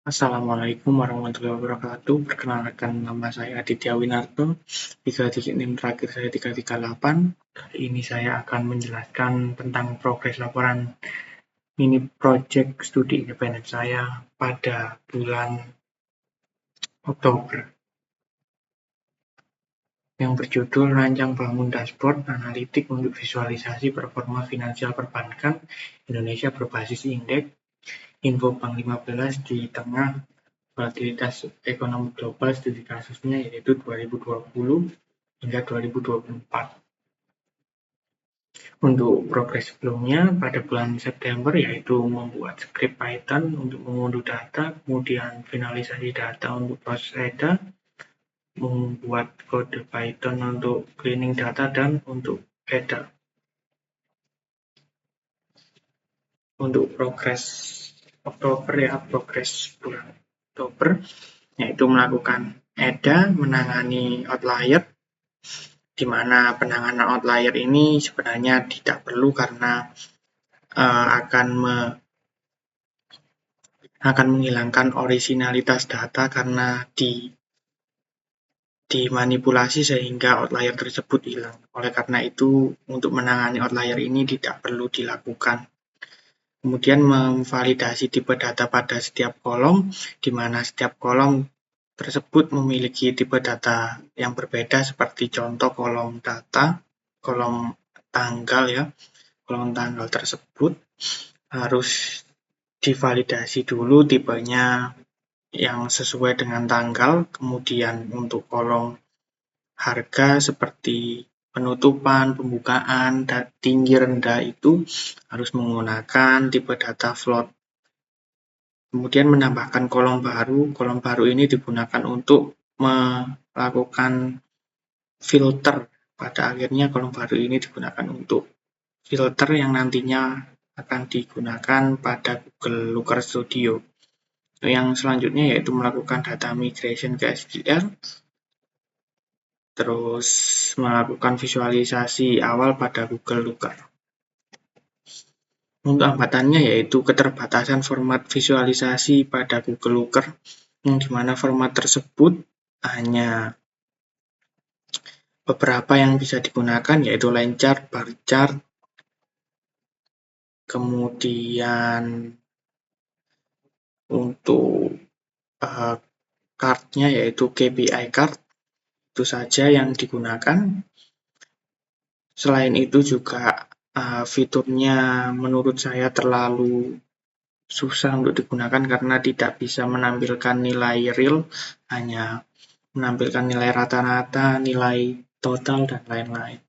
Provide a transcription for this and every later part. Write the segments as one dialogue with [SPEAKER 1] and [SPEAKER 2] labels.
[SPEAKER 1] Assalamualaikum warahmatullahi wabarakatuh. Perkenalkan, nama saya Aditya Winarto. 3 digit NIM terakhir saya 338. Kali ini saya akan menjelaskan tentang progres laporan mini project studi independen saya pada bulan Oktober, yang berjudul Rancang Bangun Dashboard Analitik untuk Visualisasi Performa Finansial Perbankan Indonesia Berbasis Indeks Info Bank 15 di tengah volatilitas ekonomi global. Studi kasusnya yaitu 2020 hingga 2024. Untuk progres sebelumnya, pada bulan September yaitu membuat script Python untuk mengunduh data, kemudian finalisasi data untuk proses EDA, membuat kode Python untuk cleaning data, dan untuk EDA. Untuk progres Oktober progres bulan Oktober yaitu melakukan EDA, menangani outlier, di mana penanganan outlier ini sebenarnya tidak perlu karena akan menghilangkan originalitas data karena dimanipulasi sehingga outlier tersebut hilang. Oleh karena itu, untuk menangani outlier ini tidak perlu dilakukan. Kemudian memvalidasi tipe data pada setiap kolom, di mana setiap kolom tersebut memiliki tipe data yang berbeda, seperti contoh kolom data, kolom tanggal ya. Kolom tanggal tersebut harus divalidasi dulu tipenya yang sesuai dengan tanggal. Kemudian untuk kolom harga seperti penutupan, pembukaan, dan tinggi rendah itu harus menggunakan tipe data float. Kemudian menambahkan kolom baru. Kolom baru ini digunakan untuk melakukan filter. Pada akhirnya kolom baru ini digunakan untuk filter yang nantinya akan digunakan pada Google Looker Studio. Yang selanjutnya yaitu melakukan data migration ke SQL, terus melakukan visualisasi awal pada Google Looker. Untuk hambatannya yaitu keterbatasan format visualisasi pada Google Looker, yang dimana format tersebut hanya beberapa yang bisa digunakan, yaitu line chart, bar chart, kemudian untuk card-nya yaitu KPI card, itu saja yang digunakan. Selain itu juga fiturnya menurut saya terlalu susah untuk digunakan karena tidak bisa menampilkan nilai real, hanya menampilkan nilai rata-rata, nilai total, dan lain-lain.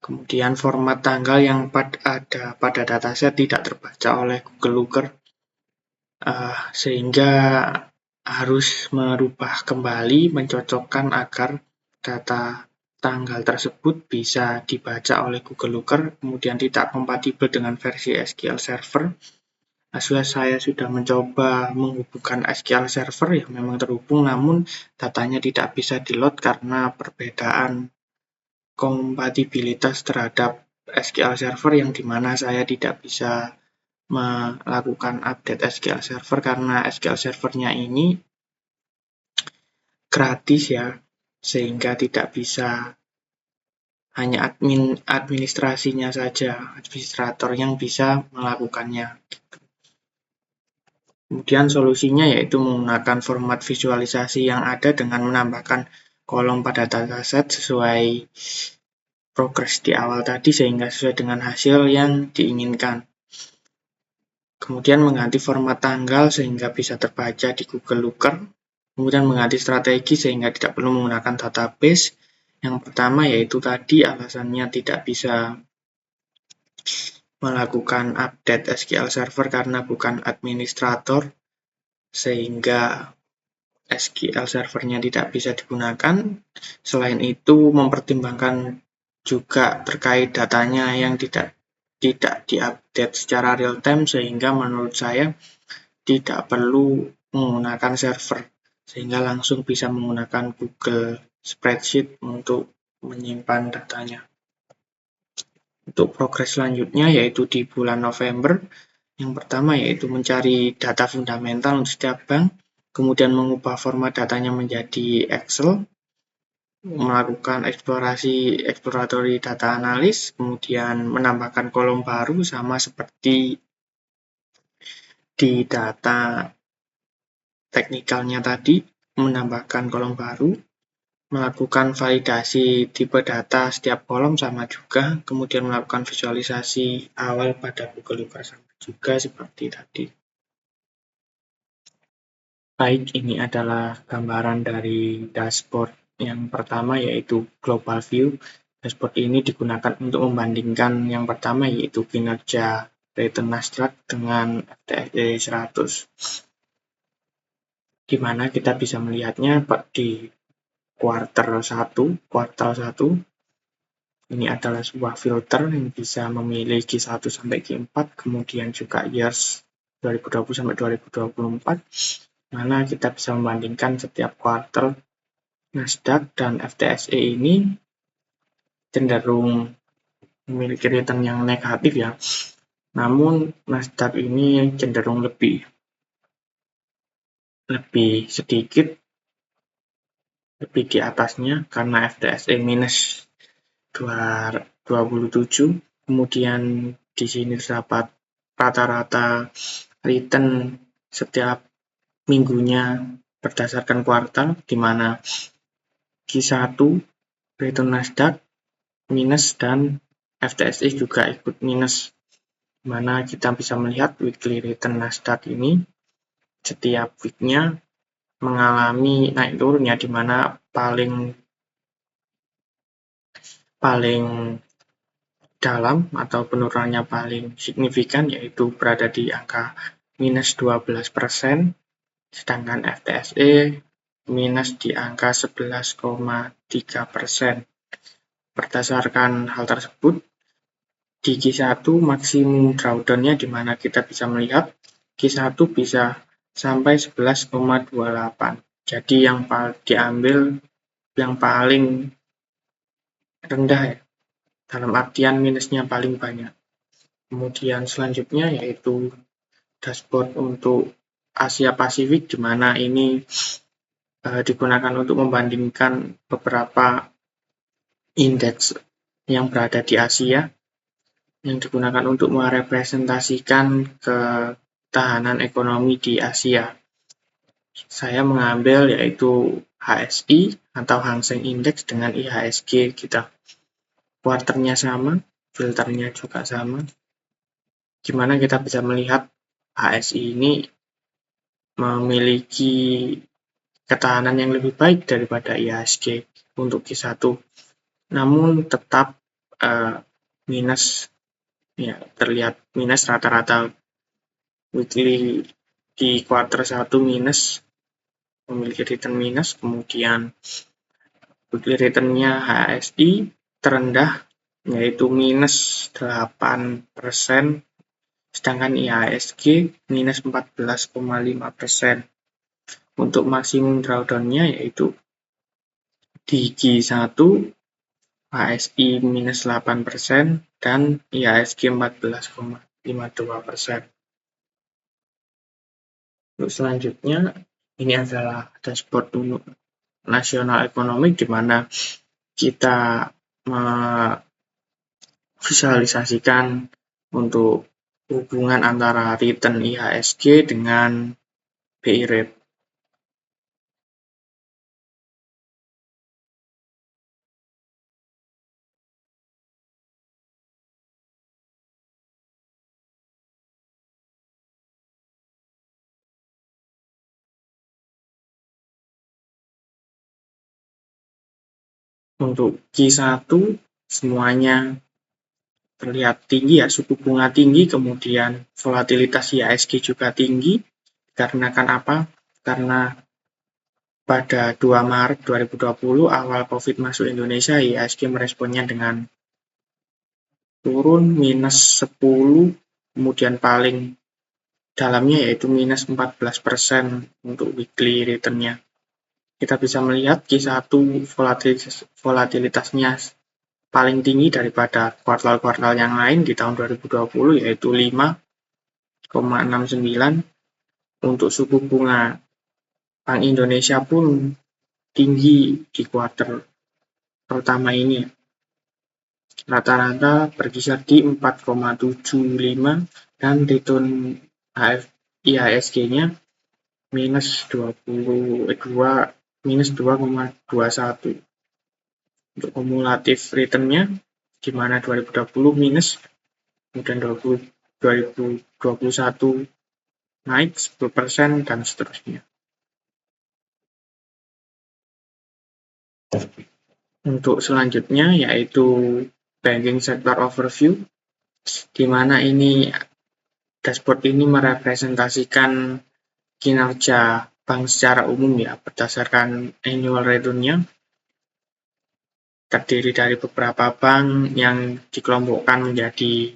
[SPEAKER 1] Kemudian format tanggal yang ada pada dataset tidak terbaca oleh Google Looker, sehingga harus merubah kembali, mencocokkan agar data tanggal tersebut bisa dibaca oleh Google Looker, kemudian tidak kompatibel dengan versi SQL Server. Saya sudah mencoba menghubungkan SQL Server yang memang terhubung, namun datanya tidak bisa di-load karena perbedaan kompatibilitas terhadap SQL Server, yang dimana saya tidak bisa melakukan update SQL Server karena SQL Servernya ini gratis ya, sehingga tidak bisa, hanya administrasinya saja, administrator yang bisa melakukannya. Kemudian solusinya yaitu menggunakan format visualisasi yang ada dengan menambahkan kolom pada dataset sesuai progres di awal tadi, sehingga sesuai dengan hasil yang diinginkan. Kemudian mengganti format tanggal sehingga bisa terbaca di Google Looker. Kemudian mengganti strategi sehingga tidak perlu menggunakan database. Yang pertama yaitu tadi alasannya tidak bisa melakukan update SQL Server karena bukan administrator, sehingga SQL Servernya tidak bisa digunakan. Selain itu mempertimbangkan juga terkait datanya yang tidak diupdate secara real time, sehingga menurut saya tidak perlu menggunakan server, sehingga langsung bisa menggunakan Google Spreadsheet untuk menyimpan datanya. Untuk progres selanjutnya yaitu di bulan November Yang pertama yaitu mencari data fundamental untuk setiap bank, kemudian mengubah format datanya menjadi Excel, melakukan exploratory data analis, kemudian menambahkan kolom baru sama seperti di data teknikalnya tadi, menambahkan kolom baru, melakukan validasi tipe data setiap kolom sama juga, kemudian melakukan visualisasi awal pada Google Looker sama juga seperti tadi. Baik, ini adalah gambaran dari dashboard yang pertama yaitu Global View. Dashboard ini digunakan untuk membandingkan yang pertama yaitu kinerja return Nasdaq dengan FTSE 100. Di mana kita bisa melihatnya di kuartal 1. Ini adalah sebuah filter yang bisa memilih Q1 sampai Q4, kemudian juga years 2020 sampai 2024, mana kita bisa membandingkan setiap kuartal Nasdaq dan FTSE ini cenderung memiliki return yang negatif ya. Namun Nasdaq ini cenderung lebih sedikit lebih di atasnya karena FTSE minus 27, kemudian di sini terdapat rata-rata return setiap minggunya berdasarkan kuartal, di mana Q1 return Nasdaq minus dan FTSE juga ikut minus, mana kita bisa melihat weekly return Nasdaq ini setiap weeknya mengalami naik turunnya, di mana paling dalam atau penurunannya paling signifikan yaitu berada di angka minus 12%, sedangkan FTSE minus di angka 11,3%. Berdasarkan hal tersebut, di Q1 maksimum drawdown-nya di mana kita bisa melihat Q1 bisa sampai 11,28. Jadi yang diambil yang paling rendah ya, dalam artian minusnya paling banyak. Kemudian selanjutnya yaitu dashboard untuk Asia Pasifik, di mana ini digunakan untuk membandingkan beberapa indeks yang berada di Asia, yang digunakan untuk merepresentasikan ketahanan ekonomi di Asia. Saya mengambil yaitu HSI atau Hang Seng Index dengan IHSG kita. Kuarternya sama, filternya juga sama. Gimana kita bisa melihat HSI ini memiliki ketahanan yang lebih baik daripada IHSG untuk Q1. Namun tetap minus, ya terlihat minus rata-rata weekly di kuartal 1 minus, memiliki return minus, kemudian weekly return-nya HSI terendah yaitu minus 8%, sedangkan IHSG minus 14,5%. Untuk maksimum drawdown-nya yaitu di Q1 HSI minus 8% dan IHSG 14,52%. Untuk selanjutnya, ini adalah dashboard untuk nasional ekonomi, di mana kita visualisasikan untuk hubungan antara return IHSG dengan BI rate. Untuk Q1 semuanya terlihat tinggi ya, suku bunga tinggi, kemudian volatilitas IHSG juga tinggi. Dikarenakan apa? Karena pada 2 Maret 2020 awal COVID masuk Indonesia, IHSG meresponnya dengan turun minus 10, kemudian paling dalamnya yaitu minus 14% untuk weekly return-nya. Kita bisa melihat Q1 volatilitasnya paling tinggi daripada kuartal-kuartal yang lain di tahun 2020 yaitu 5, 4,69. Untuk suku bunga Bank Indonesia pun tinggi di kuartal pertama ini. Rata-rata berkisar di 4,75 dan return IHSG-nya minus 2,21. Untuk kumulatif return-nya di mana 2020 minus, kemudian 2021 naik 10% dan seterusnya. Untuk selanjutnya yaitu banking sector overview, di mana ini dashboard ini merepresentasikan kinerja bank secara umum ya berdasarkan annual return-nya. Terdiri dari beberapa bank yang dikelompokkan menjadi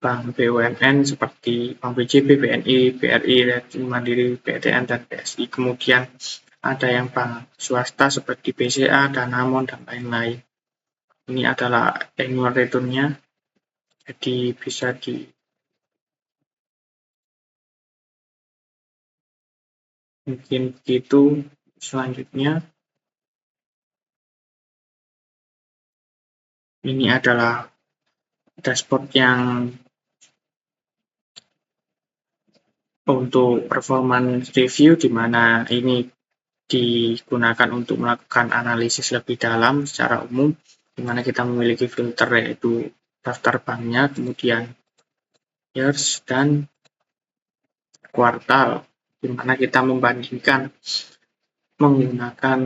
[SPEAKER 1] bank BUMN seperti Bank BJB, BNI, BRI, Mandiri, BTN, dan BSI. Kemudian ada yang bank swasta seperti BCA, Danamon, dan lain-lain. Ini adalah annual return-nya, jadi bisa mungkin begitu. Selanjutnya, ini adalah dashboard yang untuk performance review, di mana ini digunakan untuk melakukan analisis lebih dalam secara umum, di mana kita memiliki filter yaitu daftar banknya, kemudian years, dan kuartal, di mana kita membandingkan menggunakan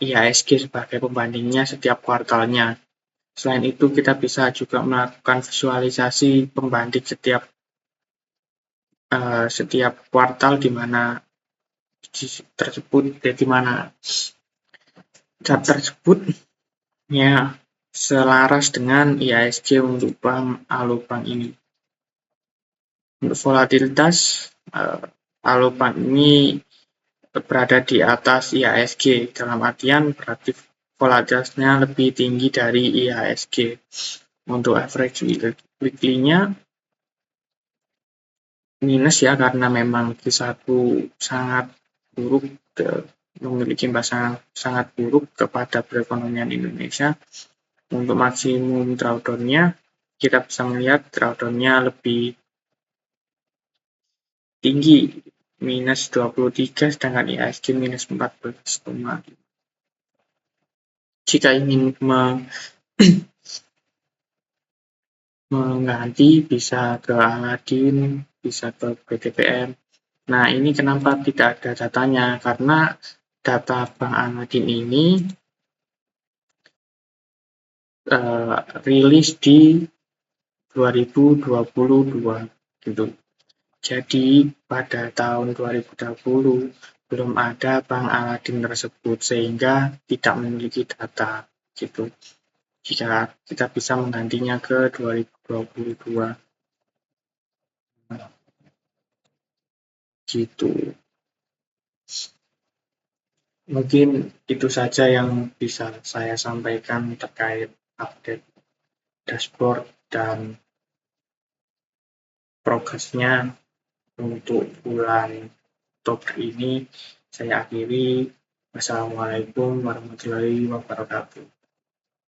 [SPEAKER 1] IHSG sebagai pembandingnya setiap kuartalnya. Selain itu, kita bisa juga melakukan visualisasi pembanding setiap kuartal, di mana chart tersebut ya selaras dengan IHSG untuk bank Alubang ini. Untuk volatilitas, Alubang ini berada di atas IHSG, dalam artian berarti volatilitasnya lebih tinggi dari IHSG. Untuk average weekly-nya minus ya, karena memang Q1 sangat buruk, memiliki imbas sangat buruk kepada perekonomian Indonesia. Untuk maksimum drawdown-nya, kita bisa melihat drawdown-nya lebih tinggi, minus 23, sedangkan IHSG minus 14,5. Jika ingin mengganti, bisa ke Aladin, bisa ke BTPM. Nah, ini kenapa tidak ada datanya? Karena data Bank Aladin ini rilis di 2022 gitu. Jadi pada tahun 2020 belum ada Bank Aladin tersebut, sehingga tidak memiliki data gitu. Jika kita bisa menggantinya ke 2022 gitu. Mungkin itu saja yang bisa saya sampaikan terkait update dashboard dan progresnya untuk bulan Oktober ini. Saya akhiri. Wassalamualaikum warahmatullahi wabarakatuh.